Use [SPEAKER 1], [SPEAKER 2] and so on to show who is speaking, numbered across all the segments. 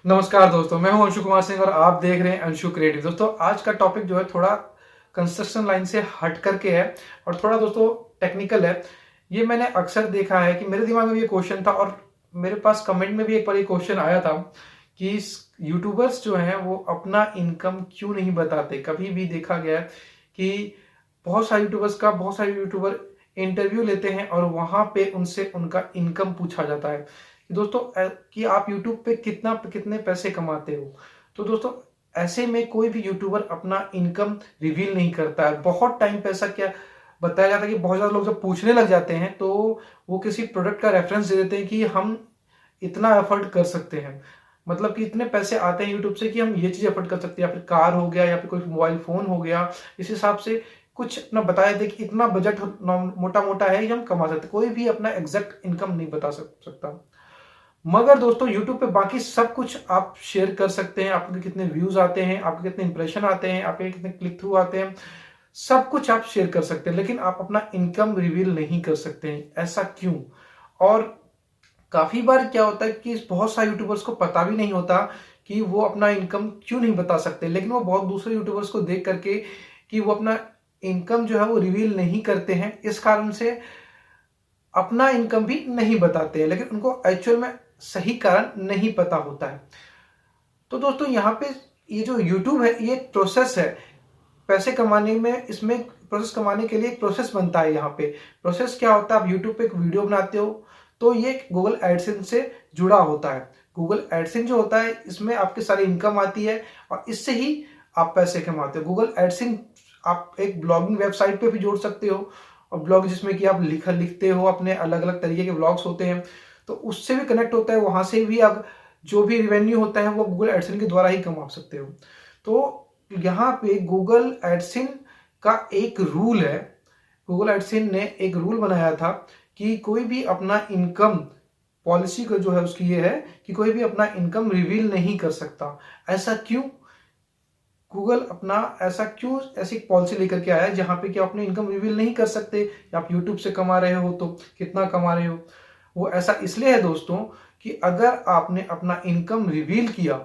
[SPEAKER 1] नमस्कार दोस्तों, मैं हूं अंशु कुमार सिंह और आप देख रहे हैं अंशु क्रिएटिव। दोस्तों, आज का टॉपिक जो है थोड़ा कंस्ट्रक्शन लाइन से हट करके है और थोड़ा दोस्तों टेक्निकल है। ये मैंने अक्सर देखा है कि मेरे दिमाग में भी ये क्वेश्चन था और मेरे पास कमेंट में भी एक बार ये क्वेश्चन आया था कि यूट्यूबर्स जो हैं वो अपना इनकम क्यों नहीं बताते। कभी भी देखा गया है कि बहुत सारे यूट्यूबर इंटरव्यू लेते हैं और वहां पे उनसे उनका इनकम पूछा जाता है कि दोस्तों कि आप यूट्यूब पे कितने पैसे कमाते हो। तो दोस्तों, ऐसे में कोई भी यूट्यूबर अपना इनकम रिवील नहीं करता है। बहुत टाइम पे ऐसा क्या बताया जाता है कि बहुत ज्यादा लोग जब पूछने लग जाते हैं तो वो किसी प्रोडक्ट का रेफरेंस दे देते हैं कि हम इतना एफर्ट कर सकते हैं, मतलब कि इतने पैसे आते हैं यूट्यूब से कि हम ये चीज एफर्ट कर सकते हैं, या फिर कार हो गया या फिर कोई मोबाइल फोन हो गया। इस हिसाब से कुछ अपना बताए थे कि इतना बजट मोटा मोटा है, ये हम कमा सकते। कोई भी अपना एग्जैक्ट इनकम नहीं बता सकता। मगर दोस्तों, यूट्यूब पे बाकी सब कुछ आप शेयर कर सकते हैं। आपके कितने व्यूज आते हैं, आपके कितने इंप्रेशन आते हैं, आपके कितने क्लिक थ्रू आते हैं, सब कुछ आप शेयर कर सकते हैं, लेकिन आप अपना इनकम रिवील नहीं कर सकते हैं। ऐसा क्यों? और काफी बार क्या होता है कि बहुत सारे यूट्यूबर्स को पता भी नहीं होता कि वो अपना इनकम क्यों नहीं बता सकते, लेकिन वो बहुत दूसरे यूट्यूबर्स को देख करके कि वो अपना इनकम जो है वो रिवील नहीं करते हैं, इस कारण से अपना इनकम भी नहीं बताते हैं, लेकिन उनको एक्चुअल में सही कारण नहीं पता होता है। तो दोस्तों, यहाँ पे ये जो यूट्यूब है ये एक प्रोसेस है पैसे कमाने में। इसमें प्रोसेस कमाने के लिए एक प्रोसेस बनता है। यहाँ पे प्रोसेस क्या होता है, आप यूट्यूब पे एक वीडियो बनाते हो तो ये गूगल एडसेंस से जुड़ा होता है। गूगल एडसेंस जो होता है इसमें आपकी सारी इनकम आती है और इससे ही आप पैसे कमाते हो। गूगल एडसेंस आप एक ब्लॉगिंग वेबसाइट पे भी जोड़ सकते हो, और ब्लॉग जिसमें कि आप लिखते हो, अपने अलग अलग तरीके के ब्लॉग्स होते हैं, तो उससे भी कनेक्ट होता है। वहां से भी आप जो भी रिवेन्यू होता है वो गूगल एडसेंस के द्वारा ही कमा सकते हो। तो यहाँ पे गूगल एडसेंस का एक रूल है। गूगल एडसेंस ने एक रूल बनाया था कि कोई भी अपना इनकम पॉलिसी को जो है उसकी ये है कि कोई भी अपना इनकम रिवील नहीं कर सकता। ऐसा क्यों? गूगल अपना ऐसा क्यों ऐसी पॉलिसी लेकर के आया है जहां पे कि आप अपने इनकम रिवील नहीं कर सकते? आप यूट्यूब से कमा रहे हो तो कितना कमा रहे हो? वो ऐसा इसलिए है दोस्तों कि अगर आपने अपना इनकम रिवील किया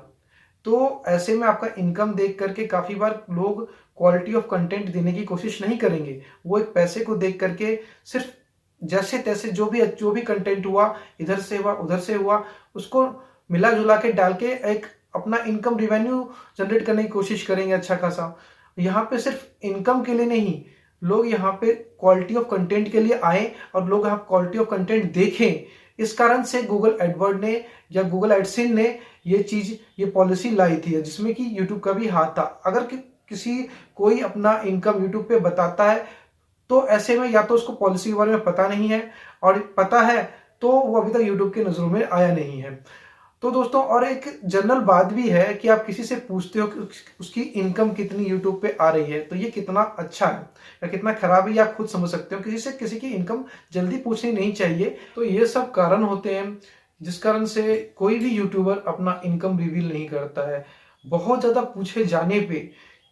[SPEAKER 1] तो ऐसे में आपका इनकम देख करके काफी बार लोग क्वालिटी ऑफ कंटेंट देने की कोशिश नहीं करेंगे। वो एक पैसे को देख करके सिर्फ जैसे तैसे जो भी कंटेंट हुआ, इधर से हुआ उधर से हुआ, उसको मिला जुला के डाल के एक अपना इनकम रिवेन्यू जनरेट करने की कोशिश करेंगे अच्छा खासा। यहाँ पे सिर्फ इनकम के लिए नहीं, लोग यहाँ पे क्वालिटी ऑफ कंटेंट के लिए आए और लोग यहाँ क्वालिटी ऑफ कंटेंट देखें। इस कारण से गूगल एडवर्ड ने या गूगल एडसेंस ने ये पॉलिसी लाई थी, जिसमें कि यूट्यूब का भी हाथ था। अगर किसी कोई अपना इनकम यूट्यूब पे बताता है तो ऐसे में या तो उसको पॉलिसी के बारे में पता नहीं है, और पता है तो वो अभी तक यूट्यूब की नजरों में आया नहीं है। तो दोस्तों, और एक जनरल बात भी है कि आप किसी से पूछते हो कि उसकी इनकम कितनी यूट्यूब पे आ रही है, तो ये कितना अच्छा है या कितना खराब है ये आप खुद समझ सकते हो। किसी की इनकम जल्दी पूछनी नहीं चाहिए। तो ये सब कारण होते हैं जिस कारण से कोई भी यूट्यूबर अपना इनकम रिवील नहीं करता है। बहुत ज्यादा पूछे जाने पे,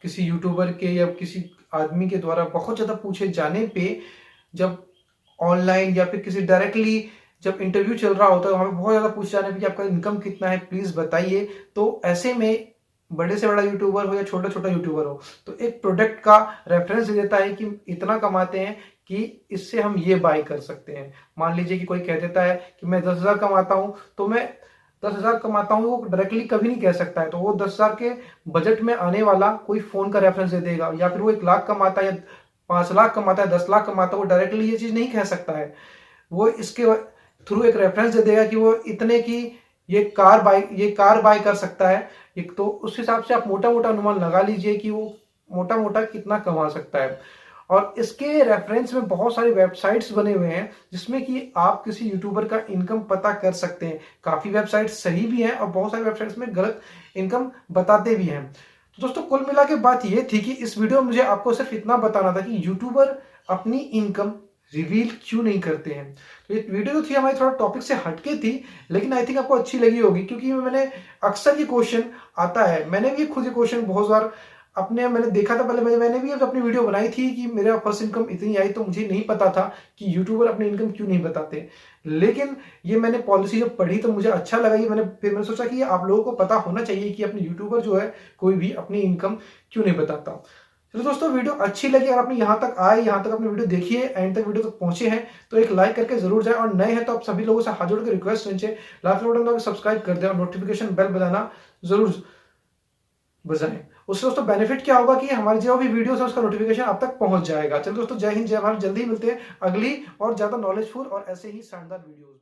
[SPEAKER 1] किसी यूट्यूबर के या किसी आदमी के द्वारा बहुत ज्यादा पूछे जाने पे, जब ऑनलाइन या फिर किसी डायरेक्टली जब इंटरव्यू चल रहा होता है, वहां पे बहुत ज्यादा पूछ जाने पे कि आपका इनकम कितना है प्लीज बताइए, तो ऐसे में बड़े से बड़ा यूट्यूबर हो या छोटा छोटा यूट्यूबर हो तो एक प्रोडक्ट का रेफरेंस दे देता है कि इतना कमाते हैं कि इससे हम ये बाय कर सकते हैं। मान लीजिए कि कोई कह देता है कि मैं 10,000 कमाता हूं, तो मैं 10,000 कमाता हूं, वो डायरेक्टली कभी नहीं कह सकता है। तो वो 10,000 के बजट में आने वाला कोई फोन का रेफरेंस दे देगा, या फिर वो 1,00,000 कमाता है या 5,00,000 कमाता है, 10,00,000 कमाता है, वो डायरेक्टली ये चीज नहीं कह सकता है। वो इसके थ्रू एक रेफरेंस दे देगा कि वो इतने की ये कार बाय कर सकता है। एक तो उस हिसाब से आप मोटा मोटा अनुमान लगा लीजिए कि वो मोटा मोटा कितना कमा सकता है। और इसके रेफरेंस में बहुत सारे वेबसाइट्स बने हुए हैं जिसमें कि आप किसी यूट्यूबर का इनकम पता कर सकते हैं। काफी वेबसाइट्स सही भी हैं और बहुत सारे वेबसाइट्स में गलत इनकम बताते भी हैं। तो दोस्तों, कुल मिला के बात ये थी कि इस वीडियो में मुझे आपको सिर्फ इतना बताना था कि यूट्यूबर अपनी इनकम रिवील क्यों नहीं करते हैं। तो ये वीडियो जो थी हमारी थोड़ा टॉपिक से हटके थी, लेकिन आई थिंक आपको अच्छी लगी होगी, क्योंकि मैंने अक्सर ये क्वेश्चन आता है, मैंने भी खुद ये क्वेश्चन बहुत बार मैंने देखा था पहले, मैंने भी अपनी वीडियो बनाई थी कि मेरा फर्स्ट इनकम इतनी आई, तो मुझे नहीं पता था कि यूट्यूबर अपनी इनकम क्यों नहीं बताते। लेकिन ये मैंने पॉलिसी जब पढ़ी तो मुझे अच्छा लगा, ये फिर मैंने सोचा कि ये आप लोगों को पता होना चाहिए कि अपने यूट्यूबर जो है कोई भी अपनी इनकम क्यों नहीं बताता। चलो दोस्तों, वीडियो अच्छी लगी, अगर आपने यहाँ तक आए, यहाँ तक अपनी वीडियो देखी है, एंड तक वीडियो तक पहुंचे हैं, तो एक लाइक करके जरूर जाए, और नए हैं तो आप सभी लोगों से हाथ जोड़ के रिक्वेस्ट नीचे लाल बटन दबाकर सब्सक्राइब कर दें और नोटिफिकेशन बेल बजाना जरूर बजाएं। उससे दोस्तों बेनिफिट क्या होगा कि हमारी जो भी वीडियोस है उसका नोटिफिकेशन आप तक पहुंच जाएगा। चलो दोस्तों, जय हिंद जय भारत, जल्दी ही मिलते हैं अगली और ज्यादा नॉलेजफुल और ऐसे ही शानदार वीडियोस।